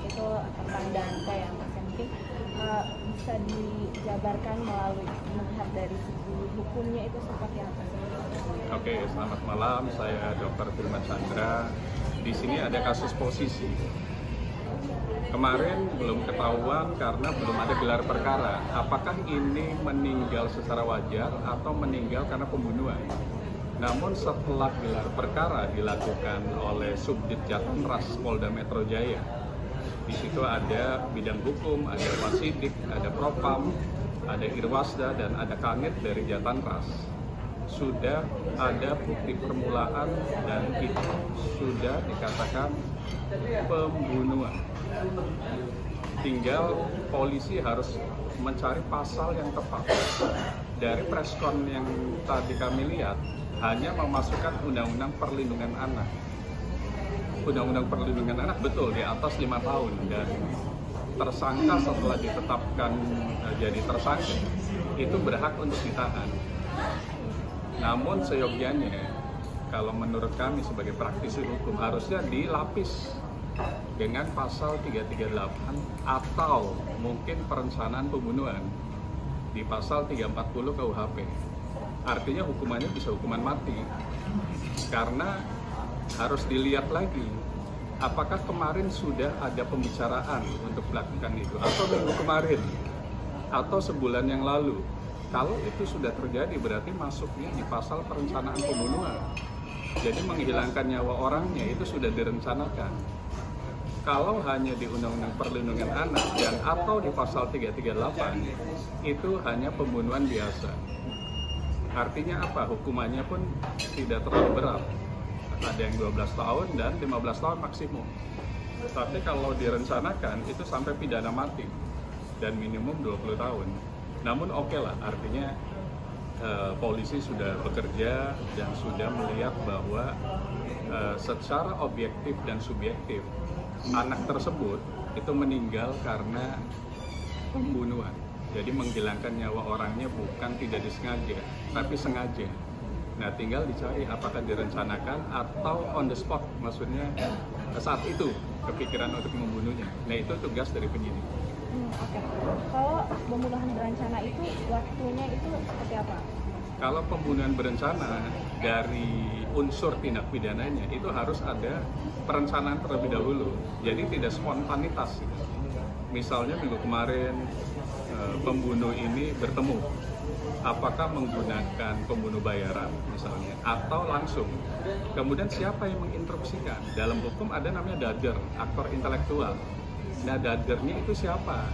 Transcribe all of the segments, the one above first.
itu tentang Dante ya Mas. Yang mungkin bisa dijabarkan melalui melihat dari segi hukumnya itu seperti apa sih? Oke, selamat malam. Saya Dr. Firman Chandra. Di sini ada kasus posisi. Kemarin belum ketahuan karena belum ada gelar perkara. Apakah ini meninggal secara wajar atau meninggal karena pembunuhan? Namun setelah gelar perkara dilakukan oleh Subdit Jatanras Polda Metro Jaya, di situ ada bidang hukum, ada Wasidik, ada Propam, ada Irwasda, dan ada Kanit dari Jatanras. Sudah ada bukti permulaan dan itu sudah dikatakan pembunuhan. Tinggal polisi harus mencari pasal yang tepat. Dari preskon yang tadi kami lihat, hanya memasukkan Undang-Undang Perlindungan Anak. Undang-Undang Perlindungan Anak betul di atas 5 tahun, dan tersangka setelah ditetapkan jadi tersangka itu berhak untuk ditahan. Namun seyogianya, kalau menurut kami sebagai praktisi hukum, harusnya dilapis dengan pasal 338 atau mungkin perencanaan pembunuhan di pasal 340 KUHP. Artinya hukumannya bisa hukuman mati. Karena harus dilihat lagi, apakah kemarin sudah ada pembicaraan untuk melakukan itu, atau minggu kemarin, atau sebulan yang lalu. Kalau itu sudah terjadi, berarti masuknya di pasal perencanaan pembunuhan. Jadi menghilangkan nyawa orangnya itu sudah direncanakan. Kalau hanya di Undang-Undang Perlindungan Anak dan atau di pasal 338, itu hanya pembunuhan biasa. Artinya apa? Hukumannya pun tidak terlalu berat. Ada yang 12 tahun dan 15 tahun maksimum. Tapi kalau direncanakan itu sampai pidana mati dan minimum 20 tahun. Namun oke lah, artinya polisi sudah bekerja dan sudah melihat bahwa secara objektif dan subjektif anak tersebut itu meninggal karena pembunuhan. Jadi menghilangkan nyawa orangnya bukan tidak disengaja, tapi sengaja. Nah, tinggal dicari apakah direncanakan atau on the spot, maksudnya saat itu kepikiran untuk membunuhnya. Nah, itu tugas dari penyidik. Oke. Kalau pembunuhan berencana itu waktunya itu seperti apa? Kalau pembunuhan berencana, dari unsur tindak pidananya itu harus ada perencanaan terlebih dahulu. Jadi tidak spontanitas. Misalnya minggu kemarin pembunuh ini bertemu, apakah menggunakan pembunuh bayaran misalnya atau langsung. Kemudian siapa yang menginstruksikan? Dalam hukum ada namanya dader, aktor intelektual. Nah, dadernya itu siapa?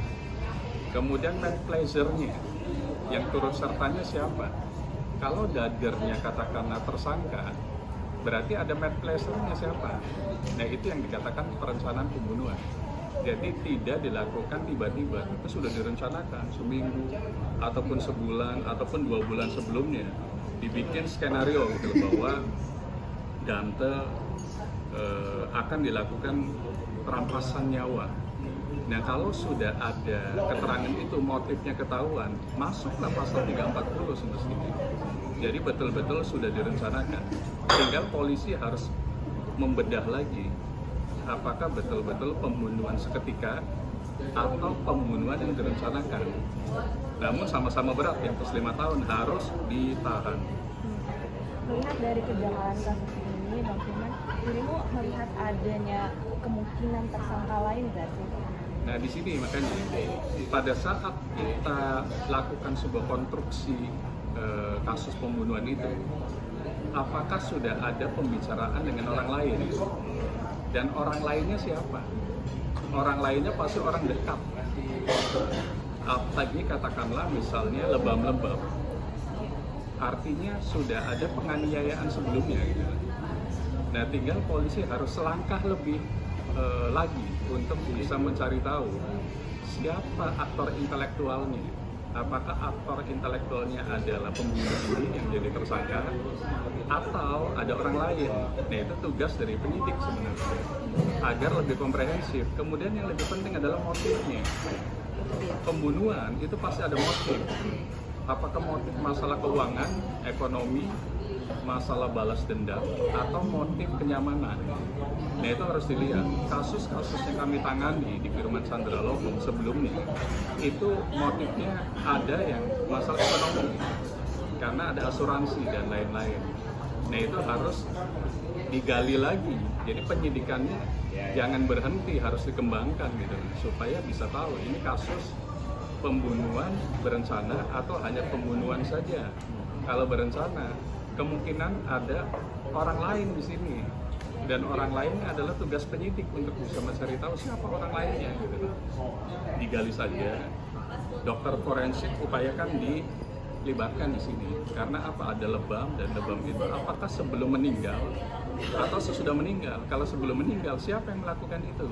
Kemudian man pleasure-nya, yang turut sertanya siapa? Kalau dadernya katakanlah tersangka, berarti ada man pleasure-nya siapa? Nah, itu yang dikatakan perencanaan pembunuhan. Jadi tidak dilakukan tiba-tiba, itu sudah direncanakan seminggu, ataupun sebulan, ataupun 2 bulan sebelumnya. Dibikin skenario gitu bahwa Dante akan dilakukan perampasan nyawa. Nah, kalau sudah ada keterangan itu, motifnya ketahuan, masuklah pasal 340 semestinya. Jadi betul-betul sudah direncanakan. Tinggal polisi harus membedah lagi apakah betul-betul pembunuhan seketika atau pembunuhan yang direncanakan. Namun sama-sama berat, yang plus 5 tahun harus ditahan. Melihat dari kejanggalan kasus ini, Bang Firman, dirimu melihat adanya kemungkinan tersangka lain nggak sih? Nah, di sini makanya pada saat kita lakukan sebuah konstruksi kasus pembunuhan itu, apakah sudah ada pembicaraan dengan orang lain? Dan orang lainnya siapa? Orang lainnya pasti orang dekat. Tadi katakanlah misalnya lebam-lebam. Artinya sudah ada penganiayaan sebelumnya. Gitu. Nah, tinggal polisi harus selangkah lebih lagi untuk bisa mencari tahu siapa aktor intelektualnya. Apakah aktor intelektualnya adalah pembunuh ini yang jadi tersangka atau ada orang lain. Nah, itu tugas dari penyidik sebenarnya agar lebih komprehensif. Kemudian yang lebih penting adalah motifnya. Pembunuhan itu pasti ada motif. Apakah motif masalah keuangan, ekonomi, masalah balas dendam atau motif kenyamanan. Nah itu harus dilihat. Kasus-kasus yang kami tangani di Firman Sandra Logong sebelumnya itu motifnya ada yang masalah ekonomi karena ada asuransi dan lain-lain. Nah itu harus digali lagi. Jadi penyidikannya jangan berhenti, harus dikembangkan gitu supaya bisa tahu ini kasus pembunuhan berencana atau hanya pembunuhan saja. Kalau berencana, kemungkinan ada orang lain di sini, dan orang lainnya adalah tugas penyidik untuk bisa mencari tahu siapa orang lainnya. Gitu. Digali saja, dokter forensik upayakan dilibatkan di sini. Karena apa? Ada lebam, dan lebam itu apakah sebelum meninggal atau sesudah meninggal? Kalau sebelum meninggal, siapa yang melakukan itu?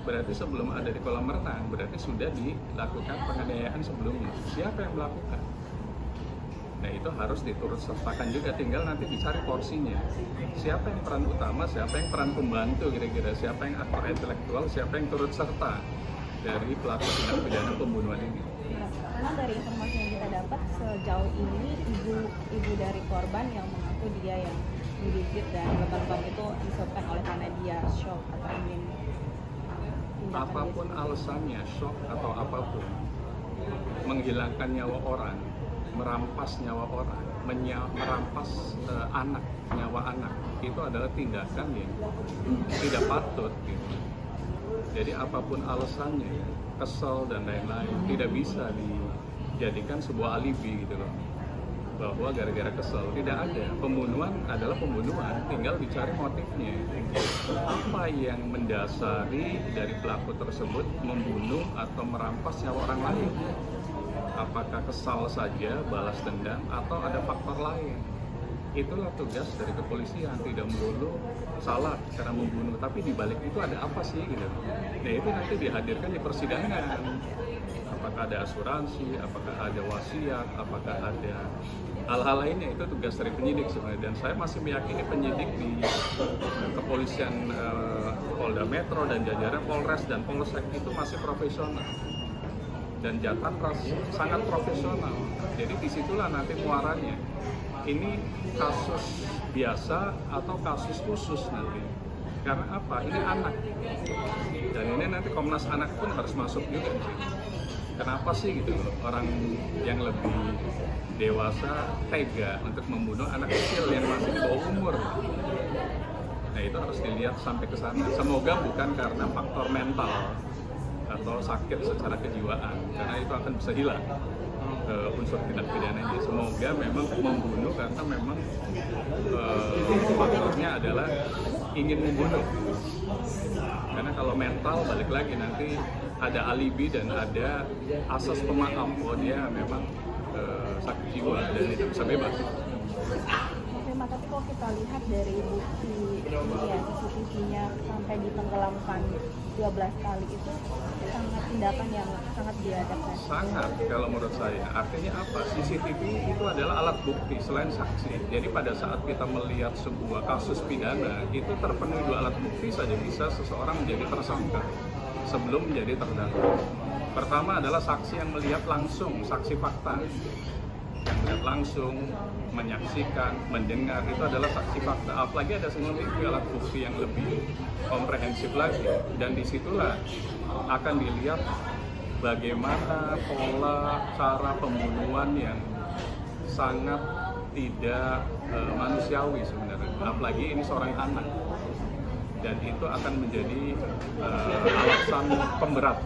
Berarti sebelum ada di kolam renang, berarti sudah dilakukan penganiayaan sebelumnya. Siapa yang melakukan? Nah itu harus diturut sertakan juga, tinggal nanti dicari porsinya. Siapa yang peran utama, siapa yang peran pembantu kira-kira, siapa yang aktor intelektual, siapa yang turut serta dari pelaku tindak pidana pembunuhan ini. Karena dari informasi yang kita dapat sejauh ini ibu dari korban yang mengaku dia yang menggigit dan lebam itu disebabkan oleh karena dia shock atau ingin apapun alasannya, shock atau apapun, menghilangkan nyawa orang, merampas nyawa orang, merampas nyawa anak, itu adalah tindakan yang tidak patut gitu. Jadi apapun alasannya, kesel dan lain-lain, tidak bisa dijadikan sebuah alibi gitu loh, bahwa gara-gara kesel. Tidak ada. Pembunuhan adalah pembunuhan, tinggal dicari motifnya. Apa yang mendasari dari pelaku tersebut membunuh atau merampas nyawa orang lain? Apakah kesal saja, balas dendam, atau ada faktor lain? Itulah tugas dari kepolisian, tidak melulu salah karena membunuh, tapi di balik itu ada apa sih gitu. Nah itu nanti dihadirkan di persidangan. Apakah ada asuransi, apakah ada wasiat, apakah ada hal-hal lainnya, itu tugas dari penyidik sebenarnya. Dan saya masih meyakini penyidik di kepolisian Polda Metro dan jajaran Polres dan Polsek itu masih profesional. Dan Jatantras sangat profesional. Jadi disitulah nanti muaranya. Ini kasus biasa atau kasus khusus nanti. Karena apa? Ini anak. Dan ini nanti Komnas Anak pun harus masuk juga di sini. Kenapa sih gitu loh, orang yang lebih dewasa tega untuk membunuh anak kecil yang masih di bawah umur? Nah itu harus dilihat sampai ke sana. Semoga bukan karena faktor mental atau sakit secara kejiwaan, karena itu akan bisa hilang unsur tindak pidananya. Semoga memang membunuh karena memang faktornya adalah ingin membunuh. Karena kalau mental balik lagi nanti ada alibi dan ada asas pemaaf bahwa dia memang sakit jiwa dan itu bisa bebas. Tapi kalau kita lihat dari bukti ya, CCTV-nya sampai ditenggelamkan 12 kali itu sangat tindakan yang sangat biadab. Sangat kalau menurut saya. Artinya apa? CCTV itu adalah alat bukti selain saksi. Jadi pada saat kita melihat sebuah kasus pidana itu terpenuhi dua alat bukti saja bisa seseorang menjadi tersangka sebelum menjadi terdakwa. Pertama adalah saksi yang melihat langsung, saksi fakta. Yang melihat langsung, menyaksikan, mendengar, itu adalah saksi fakta. Apalagi ada CCTV, alat bukti yang lebih komprehensif lagi. Dan disitulah akan dilihat bagaimana pola cara pembunuhan yang sangat tidak manusiawi sebenarnya. Apalagi ini seorang anak. Dan itu akan menjadi alasan pemberat.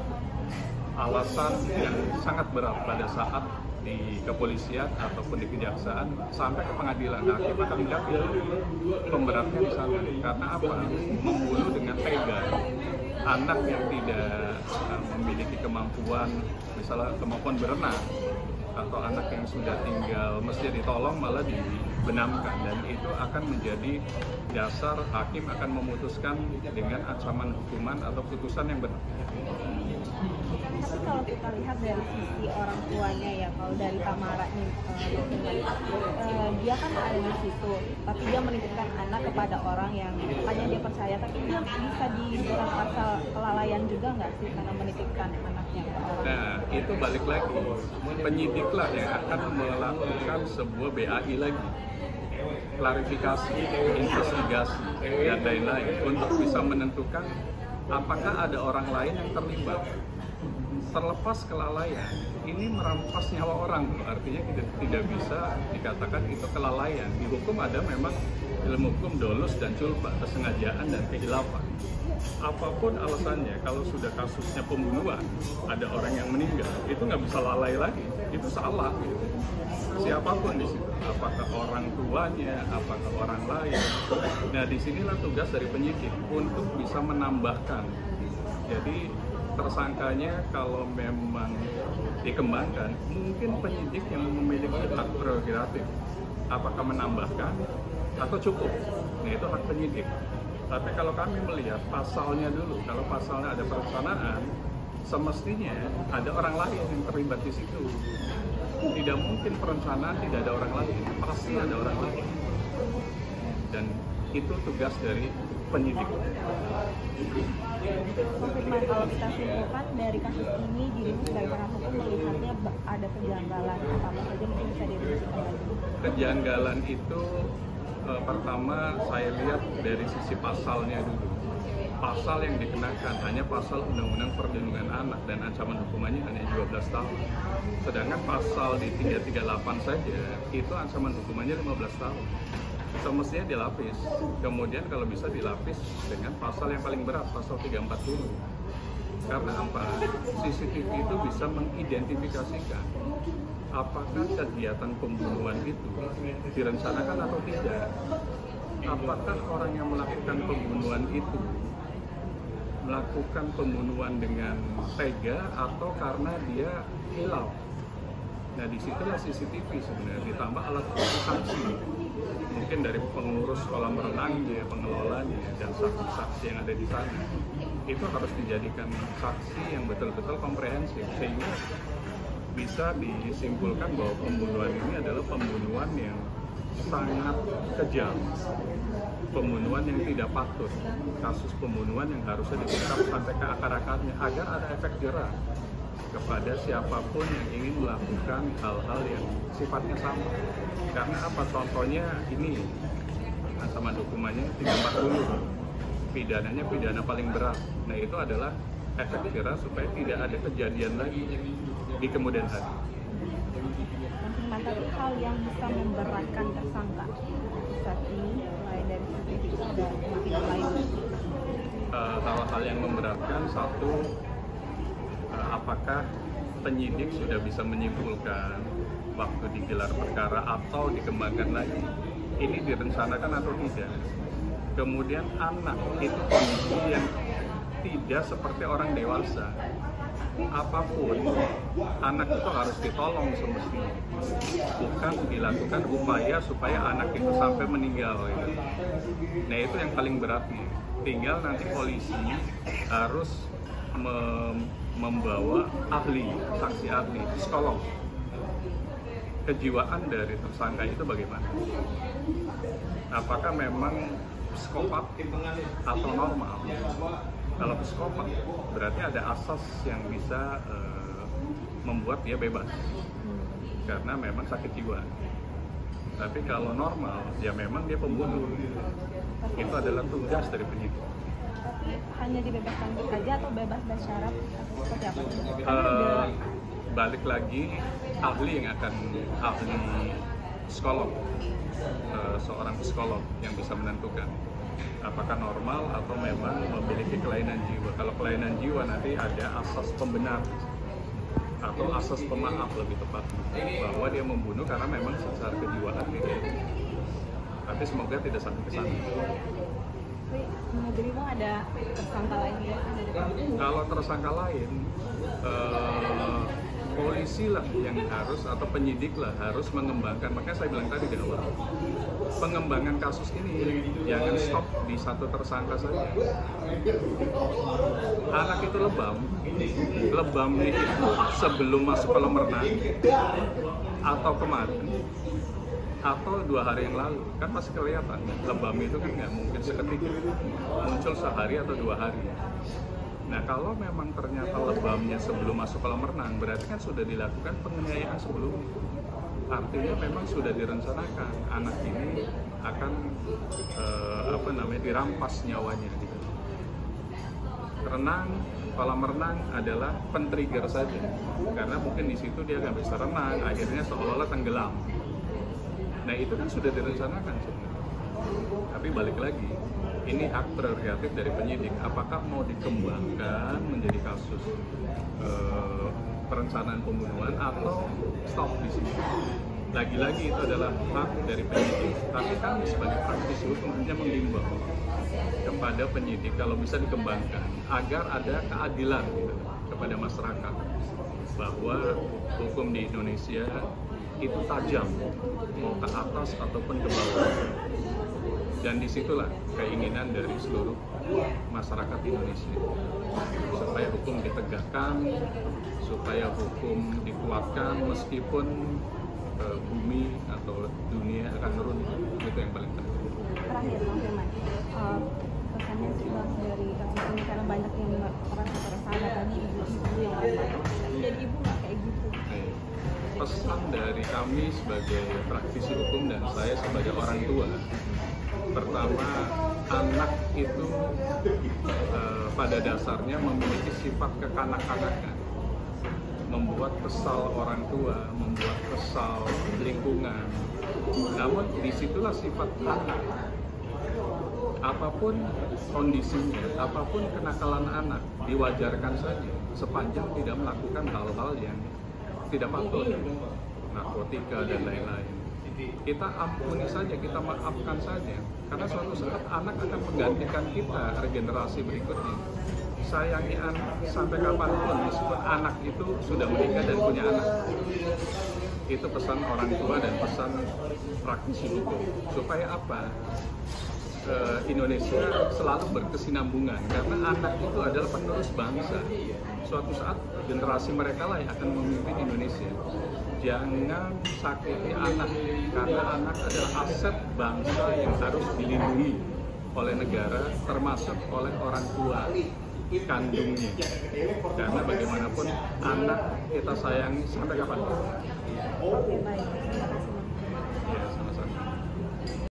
Alasan yang sangat berat pada saat di kepolisian ataupun di kejaksaan sampai ke pengadilan. Hakim akan melihat pemberatnya di sana. Karena apa? Membunuh dengan tega anak yang tidak memiliki kemampuan, misalnya kemampuan berenang, atau anak yang sudah tinggal mesti ditolong malah dibenamkan, dan itu akan menjadi dasar hakim akan memutuskan dengan ancaman hukuman atau putusan yang benar. Tapi kalau kita lihat dari sisi orang tuanya ya, kalau dari Tamara nih, dia kan ada di situ, tapi dia menitipkan anak kepada orang yang hanya dia percaya, tapi dia bisa dijerat pasal kelalaian juga nggak sih karena menitipkan anaknya ke orang? Nah, itu balik lagi, penyidiklah yang akan melakukan sebuah BAI lagi. klarifikasi, investigasi, dan lain-lain untuk bisa menentukan apakah ada orang lain yang terlibat. Terlepas kelalaian, ini merampas nyawa orang, artinya tidak bisa dikatakan itu kelalaian. Di hukum ada memang ilmu hukum dolus dan culpa, kesengajaan dan kehilafan. Apapun alasannya, kalau sudah kasusnya pembunuhan, ada orang yang meninggal, itu nggak bisa lalai lagi, itu salah. Gitu. Siapapun di situ, apakah orang tuanya, apakah orang lain. Nah, disinilah tugas dari penyidik untuk bisa menambahkan. Jadi tersangkanya kalau memang dikembangkan, mungkin penyidik yang memiliki hak prerogatif, apakah menambahkan atau cukup. Nah, itu hak penyidik. Tapi kalau kami melihat pasalnya dulu, kalau pasalnya ada perencanaan, semestinya ada orang lain yang terlibat di situ. Tidak mungkin perencanaan tidak ada orang lain, pasti ada orang lain. Dan itu tugas dari penyidik. Firman, kalau kita simpulkan dari kasus ini, dirimu sebagai penasihat hukum melihatnya ada kejanggalan apa saja mungkin bisa dirumuskan lagi? Kejanggalan itu pertama saya lihat dari sisi pasalnya dulu. Pasal yang dikenakan hanya pasal Undang-Undang Perlindungan Anak dan ancaman hukumannya hanya 12 tahun. Sedangkan pasal di 338 saja itu ancaman hukumannya 15 tahun. Semestinya dilapis, kemudian kalau bisa dilapis dengan pasal yang paling berat, pasal 340. Karena apa? CCTV itu bisa mengidentifikasikan apakah kegiatan pembunuhan itu direncanakan atau tidak. Apakah orang yang melakukan pembunuhan itu melakukan pembunuhan dengan tega atau karena dia hilaf. Nah, disitulah CCTV sebenarnya, ditambah alat bukti saksi. Mungkin dari pengurus kolam renangnya, pengelolanya, dan saksi-saksi yang ada di sana. Itu harus dijadikan saksi yang betul-betul komprehensif, sehingga bisa disimpulkan bahwa pembunuhan ini adalah pembunuhan yang sangat kejam. Pembunuhan yang tidak patut, kasus pembunuhan yang harusnya diungkap sampai ke akar-akarnya agar ada efek jerah kepada siapapun yang ingin melakukan hal-hal yang sifatnya sama. Karena apa? Contohnya ini, ancaman hukumannya 340, pidananya pidana paling berat. Nah, itu adalah efek jerah supaya tidak ada kejadian lagi di kemudian hari. Tapi hal yang bisa memberatkan tersangka saat ini selain dari CCTV ada motif lain? Hal-hal yang memberatkan, satu, apakah penyidik sudah bisa menyimpulkan waktu digelar perkara atau dikembangkan lagi ini direncanakan atau tidak. Kemudian anak itu kondisi yang tidak seperti orang dewasa. Apapun, anak itu harus ditolong semestinya, bukan dilakukan upaya supaya anak itu sampai meninggal. Gitu. Nah, itu yang paling berat nih. Tinggal nanti polisi harus membawa ahli, saksi ahli, psikolog. Kejiwaan dari tersangka itu bagaimana? Apakah memang psikopat atau normal? Kalau psikopat, berarti ada asas yang bisa membuat dia bebas, karena memang sakit jiwa. Tapi kalau normal, ya memang dia pembunuh. Itu adalah tugas dari penyidik. Tapi hanya dibebaskan saja atau bebas bersyarat atau seperti apa? Balik lagi, ahli yang akan, ahli psikolog, seorang psikolog yang bisa menentukan apakah normal atau memang memiliki kelainan jiwa. Kalau kelainan jiwa nanti ada asas pembenar atau asas pemaaf lebih tepat, bahwa dia membunuh karena memang secara kejiwaan gitu. Tapi semoga tidak sampai ke sana. Tapi menurut dirimu ada tersangka lain ya? Kalau tersangka lain, polisi lah yang harus, atau penyidik lah harus mengembangkan. Makanya saya bilang tadi di awal, pengembangan kasus ini jangan stop di satu tersangka saja. Anak itu lebamnya itu sebelum masuk kolam renang atau kemarin atau 2 hari yang lalu, kan masih kelihatan. Lebam itu kan nggak mungkin seketika, muncul sehari atau 2 hari. Nah, kalau memang ternyata lebamnya sebelum masuk kolam renang, berarti kan sudah dilakukan penganiayaan sebelumnya. Artinya memang sudah direncanakan anak ini akan dirampas nyawanya gitu. Renang, kolam renang adalah pen-trigger saja, karena mungkin di situ dia nggak bisa renang, akhirnya seolah-olah tenggelam. Nah itu kan sudah direncanakan sebenarnya. Tapi balik lagi, ini hak prerogatif dari penyidik. Apakah mau dikembangkan menjadi kasus perencanaan pembunuhan atau stop di sini? Lagi-lagi itu adalah hak dari penyidik. Tapi kami sebagai praktisi hukum hanya menghimbau kepada penyidik kalau bisa dikembangkan agar ada keadilan gitu, kepada masyarakat, bahwa hukum di Indonesia itu tajam, mau ke atas ataupun ke bawah. Dan disitulah keinginan dari seluruh masyarakat Indonesia, supaya hukum ditegakkan, supaya hukum dikuatkan meskipun bumi atau dunia akan runtuh. Itu yang paling penting. Terakhir, Bang Firman, pesannya setelah dari kasus ini, karena banyak yang merasa ada tadi ibu-ibu yang jadi ibu nggak kayak gitu. Pesan dari kami sebagai praktisi hukum dan saya sebagai orang tua, pertama, anak itu pada dasarnya memiliki sifat kekanak-kanakan, membuat kesal orang tua, membuat kesal lingkungan. Namun disitulah sifat anak. Apapun kondisinya, apapun kenakalan anak, diwajarkan saja sepanjang tidak melakukan hal-hal yang tidak patut, narkotika dan lain-lain. Kita ampuni saja, kita maafkan saja, karena suatu saat anak akan menggantikan kita, regenerasi berikutnya. Sayangi anak sampai kapanpun, meskipun anak itu sudah menikah dan punya anak. Itu pesan orang tua dan pesan praktisi hukum. Supaya apa? Indonesia selalu berkesinambungan, karena anak itu adalah penerus bangsa. Suatu saat generasi mereka lah yang akan memimpin Indonesia. Jangan sakiti anak, karena anak adalah aset bangsa yang harus dilindungi oleh negara, termasuk oleh orang tua kandungnya. Karena bagaimanapun anak kita sayangi sampai kapanpun. Oke, baik. Terima kasih. Ya, sama-sama.